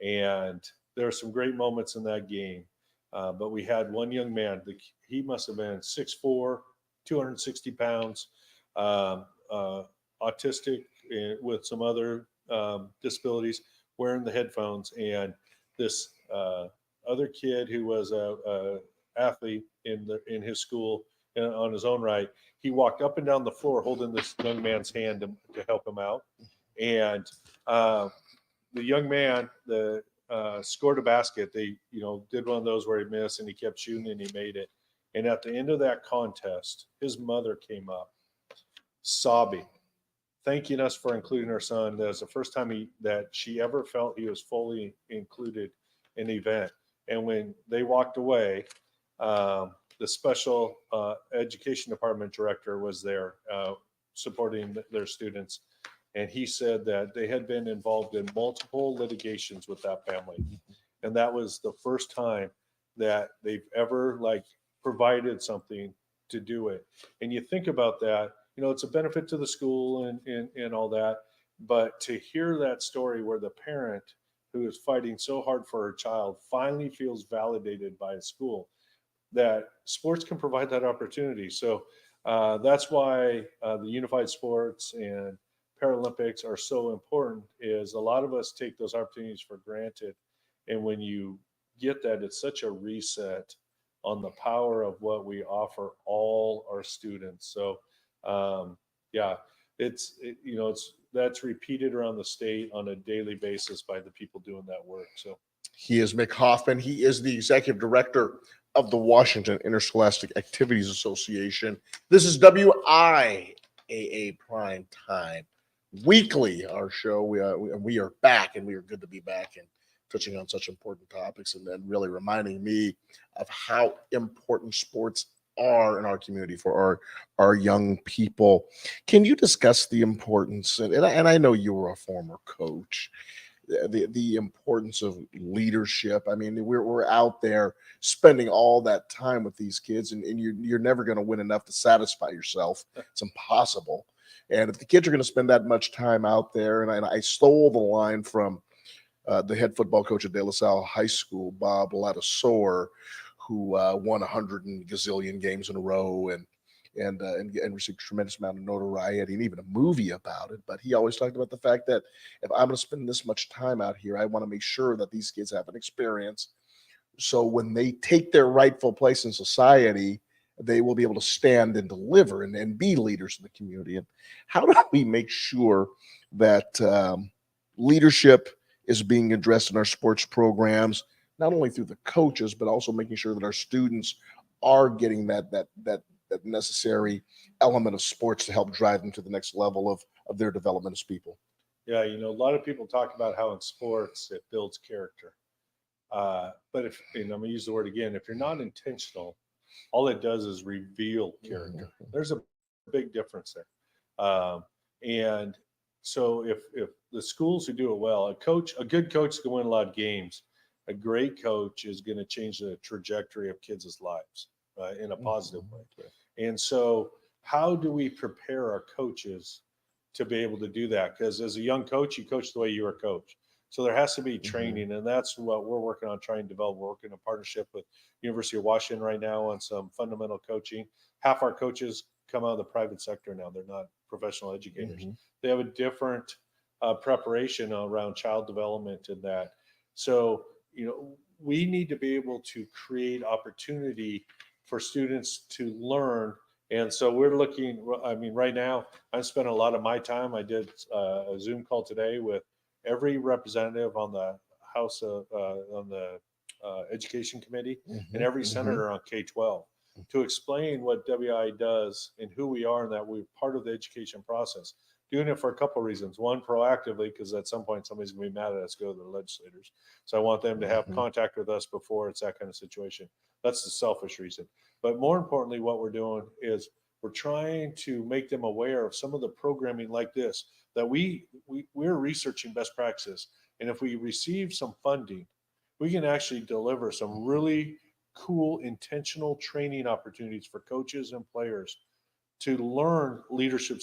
And there were some great moments in that game. But we had one young man, he must have been 6'4", 260 pounds, autistic with some other disabilities, wearing the headphones. And this other kid who was a athlete in his school on his own right, he walked up and down the floor holding this young man's hand to help him out. And the young man scored a basket. They did one of those where he missed and he kept shooting and he made it. And at the end of that contest, his mother came up sobbing, thanking us for including her son. That was the first time that she ever felt he was fully included in the event. And when they walked away, the special education department director was there supporting their students. And he said that they had been involved in multiple litigations with that family. And that was the first time that they've ever provided something to do it. And you think about that, it's a benefit to the school and all that. But to hear that story where the parent who is fighting so hard for her child finally feels validated by a school, that sports can provide that opportunity. So that's why the Unified Sports and Paralympics are so important, is a lot of us take those opportunities for granted. And when you get that, it's such a reset on the power of what we offer all our students. So that's repeated around the state on a daily basis by the people doing that work. So he is Mick Hoffman. He is the executive director of the Washington Interscholastic Activities Association. This is WIAA Primetime Weekly, our show. We are back, and we are good to be back and touching on such important topics, and then really reminding me of how important sports are in our community for our young people. Can you discuss the importance, and I know you were a former coach, the importance of leadership? I mean, we're out there spending all that time with these kids, and you're never going to win enough to satisfy yourself. It's impossible. And if the kids are going to spend that much time out there, and I stole the line from the head football coach at De La Salle High School, Bob Lattisaur, who won 100 and gazillion games in a row and received a tremendous amount of notoriety and even a movie about it. But he always talked about the fact that if I'm going to spend this much time out here, I want to make sure that these kids have an experience. So when they take their rightful place in society, they will be able to stand and deliver and be leaders in the community. And how do we make sure that leadership is being addressed in our sports programs not only through the coaches, but also making sure that our students are getting that necessary element of sports to help drive them to the next level of their development as people. Yeah, a lot of people talk about how in sports it builds character. But if, and I'm going to use the word again, if you're not intentional, all it does is reveal character. There's a big difference there. And so if the schools who do it well, a good coach can win a lot of games. A great coach is going to change the trajectory of kids' lives in a positive way. And so how do we prepare our coaches to be able to do that? Because as a young coach, you coach the way you were coached. So there has to be training, and that's what we're working on trying to develop. We're working in partnership with University of Washington right now on some fundamental coaching. Half our coaches come out of the private sector now. They're not professional educators. They have a different preparation around child development and that. So, we need to be able to create opportunity for students to learn. And so we're looking, right now, I'm spending a lot of my time. I did a Zoom call today with every representative on the House on the Education Committee and every senator on K-12 to explain what WIAA does and who we are and that we're part of the education process. Doing it for a couple of reasons. One, proactively, because at some point somebody's going to be mad at us, go to the legislators. So I want them to have contact with us before it's that kind of situation. That's the selfish reason. But more importantly, what we're doing is we're trying to make them aware of some of the programming like this, that we're researching best practices. And if we receive some funding, we can actually deliver some really cool, intentional training opportunities for coaches and players to learn leadership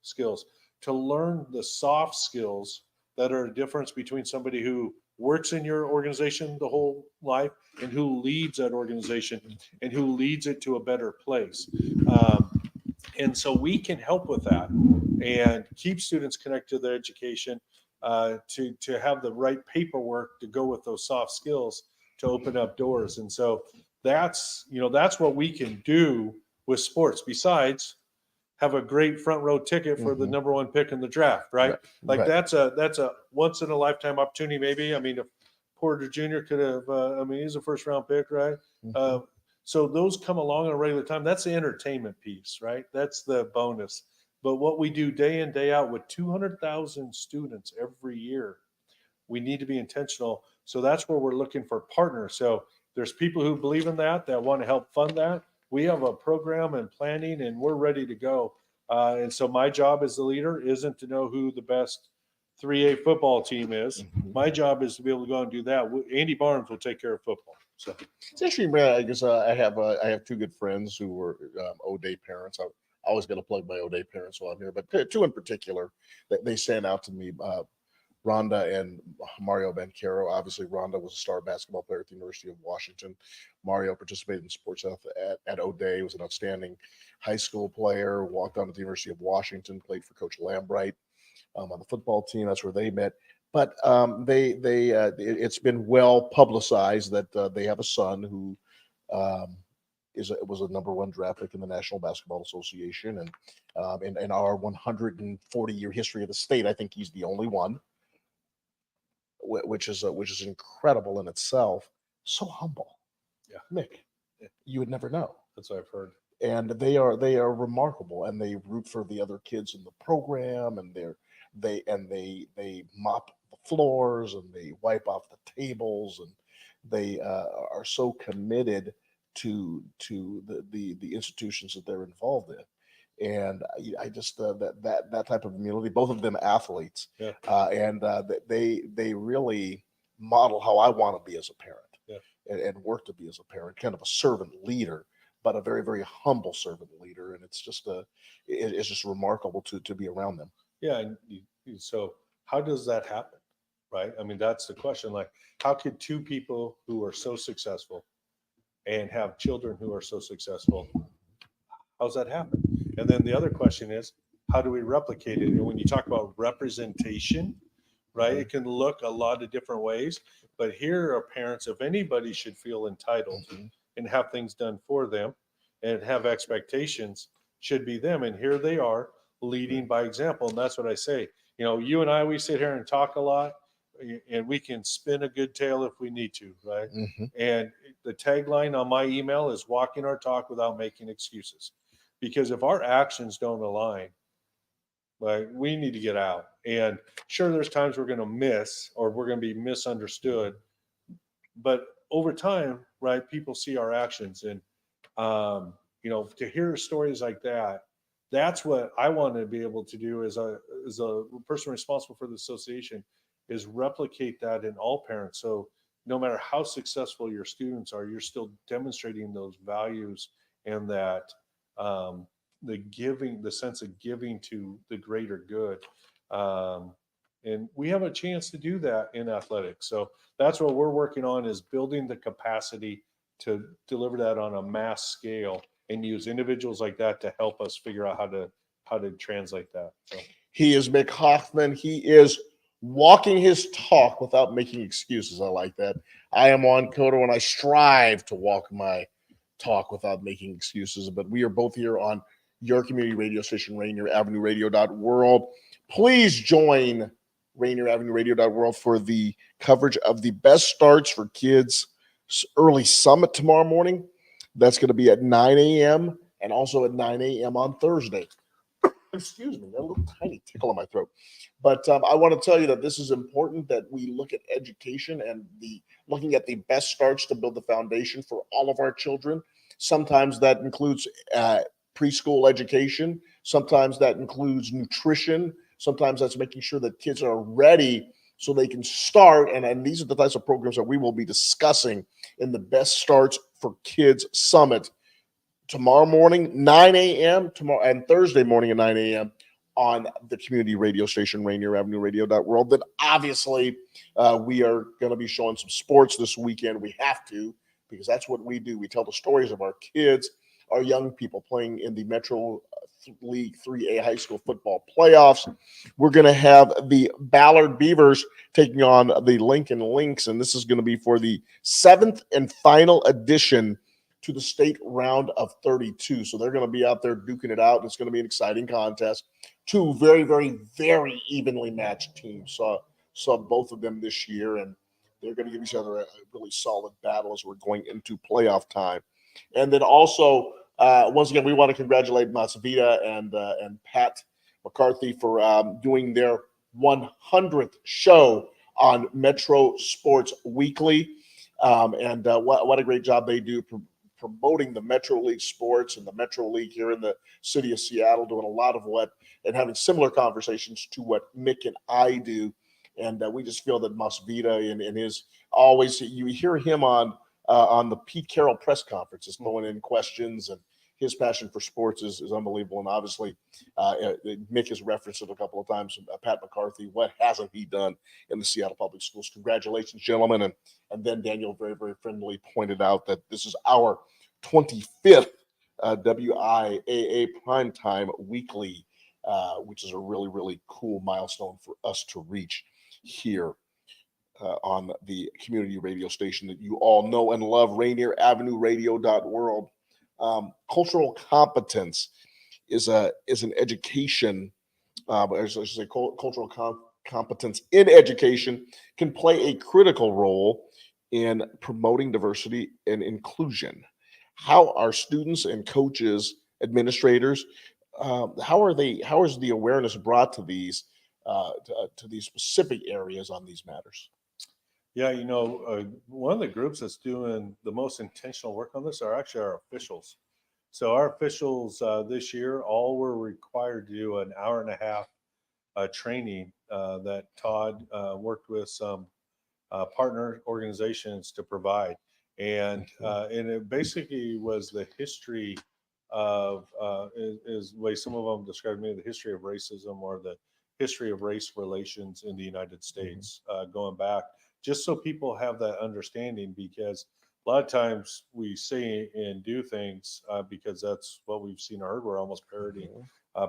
skills, to learn the soft skills that are a difference between somebody who works in your organization the whole life and who leads that organization and who leads it to a better place. And so we can help with that and keep students connected to their education, to have the right paperwork to go with those soft skills to open up doors. And so that's what we can do with sports, besides have a great front row ticket for the number one pick in the draft, right? That's a once in a lifetime opportunity, maybe. If Porter Jr. could have, he's a first round pick, right? So those come along at a regular time. That's the entertainment piece, right? That's the bonus. But what we do day in, day out with 200,000 students every year, we need to be intentional. So that's where we're looking for partners. So there's people who believe in that want to help fund that. We have a program and planning, and we're ready to go. And so my job as the leader isn't to know who the best 3A football team is. My job is to be able to go and do that. Andy Barnes will take care of football. So it's interesting, man. I guess I have two good friends who were O-Day parents. I always got to plug my O-Day parents while I'm here, but two in particular, they stand out to me. Rhonda and Mario Banquero. Obviously, Rhonda was a star basketball player at the University of Washington. Mario participated in sports at O'Day, was an outstanding high school player, walked on to the University of Washington, played for Coach Lambright on the football team. That's where they met. But it's been well publicized that they have a son who was a number one draft pick in the National Basketball Association. And in our 140-year history of the state, I think he's the only one, which is incredible in itself. So humble. Yeah. Mick, you would never know. That's what I've heard. And they are remarkable, and they root for the other kids in the program, and they mop the floors and they wipe off the tables, and they are so committed to the institutions that they're involved in. And I just that type of immunity, both of them athletes, and they really model how I want to be as a parent, and work to be as a parent, kind of a servant leader, but a very, very humble servant leader. And it's just remarkable to be around them. Yeah, and so how does that happen, right? That's the question. Like, how could two people who are so successful and have children who are so successful, how's that happen? And then the other question is, how do we replicate it? And when you talk about representation, right, it can look a lot of different ways. But here are parents, if anybody should feel entitled and have things done for them and have expectations, should be them. And here they are leading by example. And that's what I say. You and I, we sit here and talk a lot, and we can spin a good tale if we need to, right? Mhm. And the tagline on my email is walking our talk without making excuses. Because if our actions don't align, like, we need to get out. And sure, there's times we're going to miss or we're going to be misunderstood. But over time, right, people see our actions. And, to hear stories like that, that's what I want to be able to do as a person responsible for the association, is replicate that in all parents. So no matter how successful your students are, you're still demonstrating those values and that the sense of giving to the greater good. And we have a chance to do that in athletics. So that's what we're working on, is building the capacity to deliver that on a mass scale and use individuals like that to help us figure out how to translate that. So. He is Mick Hoffman. He is walking his talk without making excuses. I like that. I am Juan Cotto, and I strive to walk my talk without making excuses. But we are both here on your community radio station, Rainier Avenue Radio.world. Please join Rainier Avenue Radio.world for the coverage of the Best Starts for Kids Early Summit tomorrow morning. That's going to be at 9 a.m. and also at 9 a.m. on Thursday. Excuse me, a little tiny tickle in my throat. But I want to tell you that this is important, that we look at education and looking at the best starts to build the foundation for all of our children. Sometimes that includes preschool education. Sometimes that includes nutrition. Sometimes that's making sure that kids are ready so they can start. And these are the types of programs that we will be discussing in the Best Starts for Kids Summit tomorrow morning, 9 a.m. tomorrow, and Thursday morning at 9 a.m. on the community radio station, Rainier Avenue Radio.world. Then obviously we are going to be showing some sports this weekend. We have to, because that's what we do. We tell the stories of our kids, our young people playing in the Metro League 3A high school football playoffs. We're going to have the Ballard Beavers taking on the Lincoln Lynx, and this is going to be for the 7th and final edition to the state round of 32. So they're going to be out there duking it out. It's going to be an exciting contest. Two very, very, very evenly matched teams. Saw both of them this year, and they're going to give each other a really solid battle as we're going into playoff time. And then also, once again, we want to congratulate Masvita and Pat McCarthy for doing their 100th show on Metro Sports Weekly. And what a great job they do promoting the Metro League sports and the Metro League here in the city of Seattle, doing a lot of and having similar conversations to what Mick and I do. And we just feel that Masvita and his always, you hear him on the Pete Carroll press conferences, throwing in questions, and his passion for sports is unbelievable. And obviously, Mick has referenced it a couple of times. Pat McCarthy, what hasn't he done in the Seattle Public Schools? Congratulations, gentlemen. And then Daniel very, very friendly pointed out that this is our 25th WIAA Primetime Weekly, which is a really, really cool milestone for us to reach here on the community radio station that you all know and love, Rainier Avenue Radio.world. Cultural competence is an education, I should say cultural competence in education can play a critical role in promoting diversity and inclusion. How are students and coaches, administrators, how is the awareness brought to these specific areas on these matters? Yeah, one of the groups that's doing the most intentional work on this are actually our officials. So our officials this year all were required to do an hour and a half training that Todd worked with some partner organizations to provide. And it basically was the history of, is the way some of them described me, the history of racism or the history of race relations in the United States going back, just so people have that understanding, because a lot of times we say and do things because that's what we've seen or heard. We're almost parodying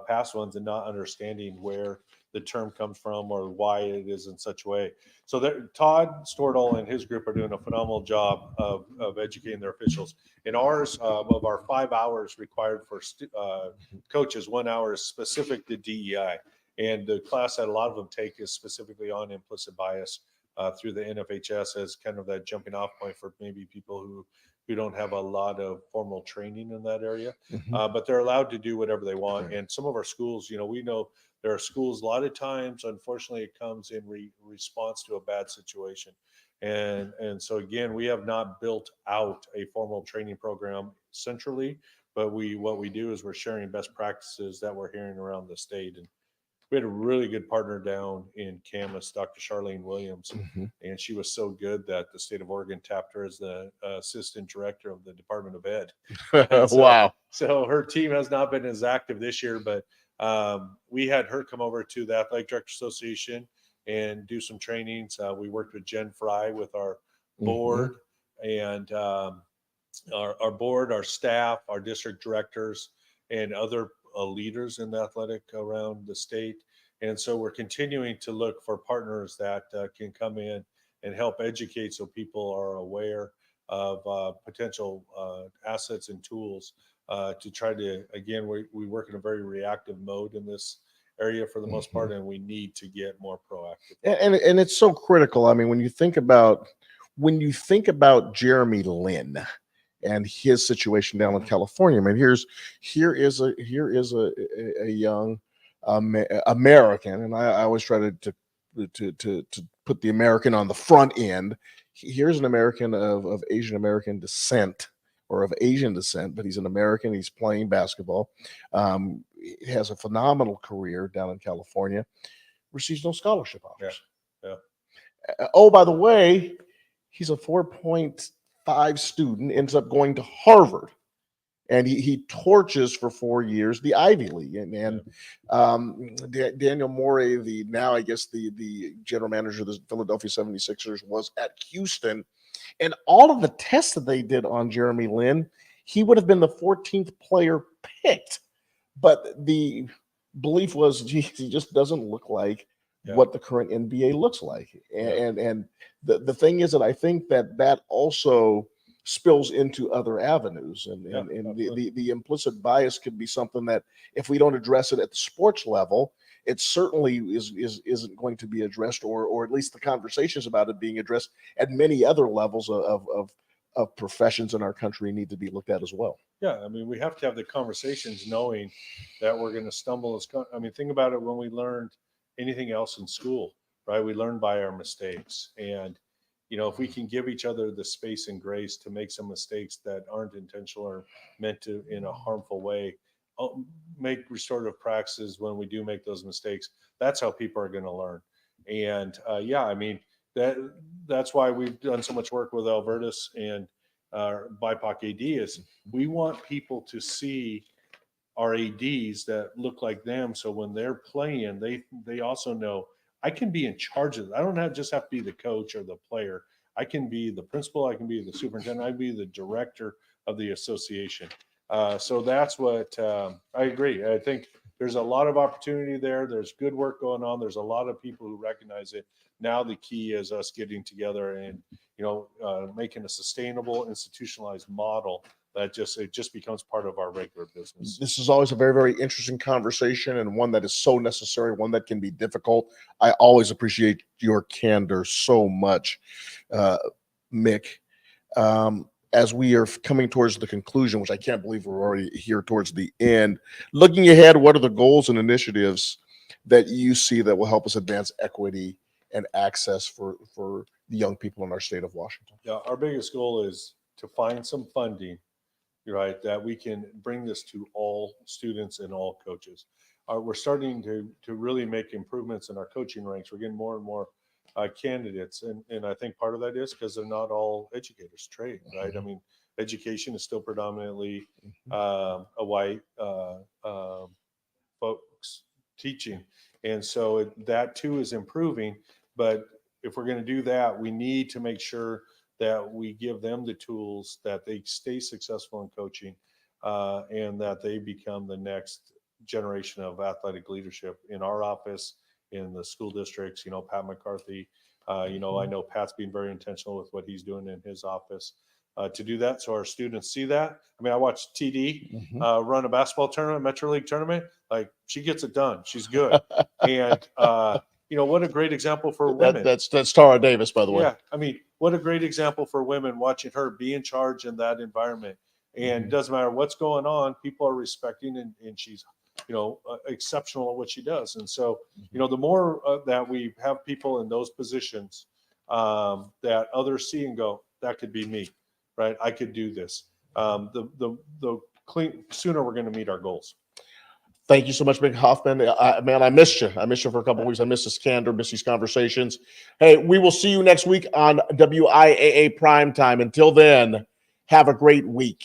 past ones and not understanding where the term comes from or why it is in such a way. So Todd Stordahl and his group are doing a phenomenal job of educating their officials. In ours, of our 5 hours required for coaches, 1 hour is specific to DEI. And the class that a lot of them take is specifically on implicit bias through the NFHS as kind of that jumping off point for maybe people who don't have a lot of formal training in that area. But they're allowed to do whatever they want. And some of our schools, we know there are schools, a lot of times, unfortunately, it comes in response to a bad situation. And so again, we have not built out a formal training program centrally, but what we do is we're sharing best practices that we're hearing around the state. And we had a really good partner down in Camas, Dr. Charlene Williams, and she was so good that the state of Oregon tapped her as the assistant director of the Department of Ed. Wow. So her team has not been as active this year, but we had her come over to the Athletic Directors Association and do some trainings. We worked with Jen Fry with our board and our board, our staff, our district directors, and other leaders in the athletic around the state. And so we're continuing to look for partners that can come in and help educate so people are aware of potential assets and tools to try to, again, we work in a very reactive mode in this area for the most part, and we need to get more proactive. And it's so critical. I mean, when you think about Jeremy Lin and his situation down in California, I mean, here is a young American, and I always try to put the American on the front end. Here's an American of Asian American descent or of Asian descent, but he's an American. He's playing basketball. He has a phenomenal career down in California. Receives no scholarship offers. Yeah. Oh, by the way, he's a 4.5 student, ends up going to Harvard, and he torches for 4 years the Ivy League. And Daniel Morey, now I guess the general manager of the Philadelphia 76ers, was at Houston, and all of the tests that they did on Jeremy Lin, he would have been the 14th player picked, but the belief was he just doesn't look like what the current NBA looks like. And the thing is that I think that also spills into other avenues, and the implicit bias could be something that if we don't address it at the sports level, it certainly isn't going to be addressed, or at least the conversations about it being addressed at many other levels of professions in our country need to be looked at as well. Yeah, I mean, we have to have the conversations knowing that we're going to stumble. I mean, think about it when we learned anything else in school, right? We learn by our mistakes. And, if we can give each other the space and grace to make some mistakes that aren't intentional or meant to in a harmful way, make restorative practices when we do make those mistakes, that's how people are going to learn. And I mean, that's why we've done so much work with Albertus and BIPOC AD is we want people to see our ADs that look like them. So when they're playing, they also know I can be in charge of it. I don't just have to be the coach or the player. I can be the principal. I can be the superintendent. I can be the director of the association. So that's what I agree. I think there's a lot of opportunity there. There's good work going on. There's a lot of people who recognize it. Now the key is us getting together and making a sustainable, institutionalized model that just becomes part of our regular business. This is always a very, very interesting conversation, and one that is so necessary, one that can be difficult. I always appreciate your candor so much, Mick. As we are coming towards the conclusion, which I can't believe we're already here towards the end, looking ahead, what are the goals and initiatives that you see that will help us advance equity and access for the young people in our state of Washington? Yeah, our biggest goal is to find some funding, right, that we can bring this to all students and all coaches. We're starting to really make improvements in our coaching ranks. We're getting more and more candidates, and I think part of that is because they're not all educators trained, right? I mean, education is still predominantly a white folks teaching, and so that too is improving. But if we're going to do that, we need to make sure that we give them the tools that they stay successful in coaching and that they become the next generation of athletic leadership in our office, in the school districts. Pat McCarthy, I know Pat's being very intentional with what he's doing in his office to do that. So our students see that. I mean, I watched TD run a basketball tournament, Metro League tournament. Like, she gets it done. She's good. And, what a great example for women. That's Tara Davis, by the way. Yeah, I mean, what a great example for women watching her be in charge in that environment. And it doesn't matter what's going on, people are respecting, and she's, exceptional at what she does. And so, the more that we have people in those positions that others see and go, that could be me, right? I could do this. The sooner we're going to meet our goals. Thank you so much, Mick Hoffman. Man, I missed you. I missed you for a couple of weeks. I missed this candor, missed these conversations. Hey, we will see you next week on WIAA Primetime. Until then, have a great week.